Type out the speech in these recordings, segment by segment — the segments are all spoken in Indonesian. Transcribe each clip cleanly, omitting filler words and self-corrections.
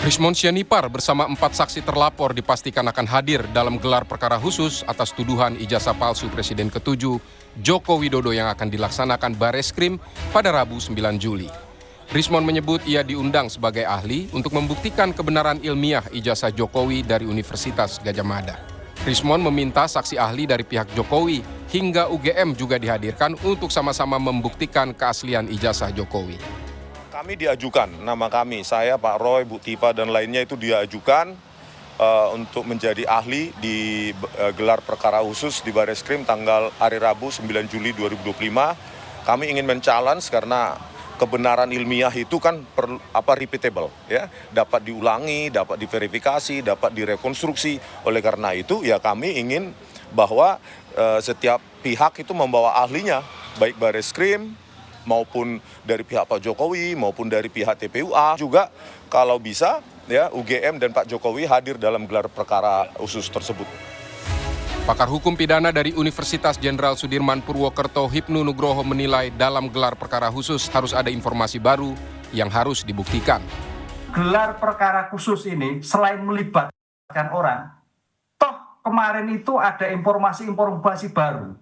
Rismond Sianipar bersama 4 saksi terlapor dipastikan akan hadir dalam gelar perkara khusus atas tuduhan ijazah palsu Presiden ke-7 Joko Widodo yang akan dilaksanakan Bareskrim pada Rabu 9 Juli. Rismond menyebut ia diundang sebagai ahli untuk membuktikan kebenaran ilmiah ijazah Jokowi dari Universitas Gadjah Mada. Rismond meminta saksi ahli dari pihak Jokowi hingga UGM juga dihadirkan untuk sama-sama membuktikan keaslian ijazah Jokowi. Kami diajukan, nama kami, saya, Pak Roy, Bu Tipa, dan lainnya itu diajukan untuk menjadi ahli di gelar perkara khusus di Bareskrim tanggal hari Rabu 9 Juli 2025. Kami ingin men-challenge karena kebenaran ilmiah itu kan repeatable, ya, dapat diulangi, dapat diverifikasi, dapat direkonstruksi. Oleh karena itu, ya kami ingin bahwa setiap pihak itu membawa ahlinya, baik Bareskrim maupun dari pihak Pak Jokowi maupun dari pihak TPUA juga kalau bisa ya UGM dan Pak Jokowi hadir dalam gelar perkara khusus tersebut. Pakar hukum pidana dari Universitas Jenderal Sudirman Purwokerto Hipnu Nugroho menilai dalam gelar perkara khusus harus ada informasi baru yang harus dibuktikan. Gelar perkara khusus ini selain melibatkan orang, toh kemarin itu ada informasi-informasi baru.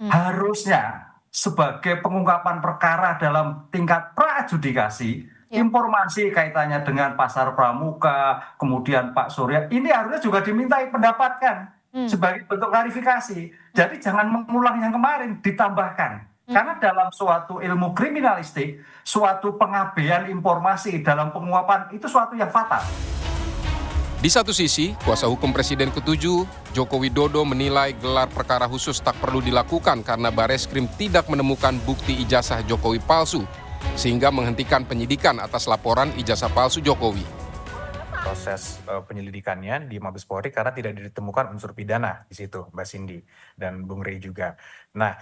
Harusnya sebagai pengungkapan perkara dalam tingkat pra-adjudikasi, informasi kaitannya dengan pasar pramuka, kemudian Pak Surya, ini harusnya juga dimintai pendapatkan sebagai bentuk klarifikasi. Jadi jangan mengulang yang kemarin, ditambahkan. Karena dalam suatu ilmu kriminalistik, suatu pengabaian informasi dalam penguapan itu suatu yang fatal. Di satu sisi, kuasa hukum Presiden ke-7, Joko Widodo menilai gelar perkara khusus tak perlu dilakukan karena Bareskrim tidak menemukan bukti ijazah Jokowi palsu, sehingga menghentikan penyidikan atas laporan ijazah palsu Jokowi. Proses penyelidikannya di Mabes Polri karena tidak ditemukan unsur pidana di situ, Mbak Cindy dan Bung Rey juga. Nah,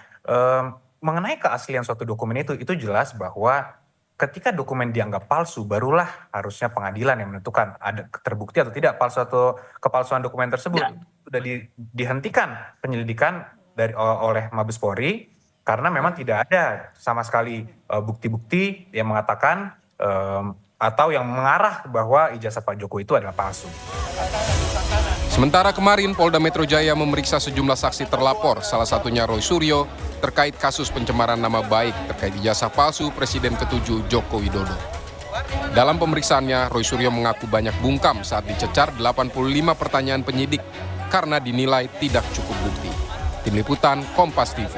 mengenai keaslian suatu dokumen itu jelas bahwa ketika dokumen dianggap palsu, barulah harusnya pengadilan yang menentukan ada terbukti atau tidak palsu atau kepalsuan dokumen tersebut. Sudah dihentikan penyelidikan oleh Mabes Polri karena memang tidak ada sama sekali bukti-bukti yang mengatakan atau yang mengarah bahwa ijazah Pak Jokowi itu adalah palsu. Sementara kemarin Polda Metro Jaya memeriksa sejumlah saksi terlapor, salah satunya Roy Suryo, terkait kasus pencemaran nama baik terkait ijazah palsu Presiden ke-7 Joko Widodo. Dalam pemeriksaannya, Roy Suryo mengaku banyak bungkam saat dicecar 85 pertanyaan penyidik karena dinilai tidak cukup bukti. Tim Liputan, Kompas TV.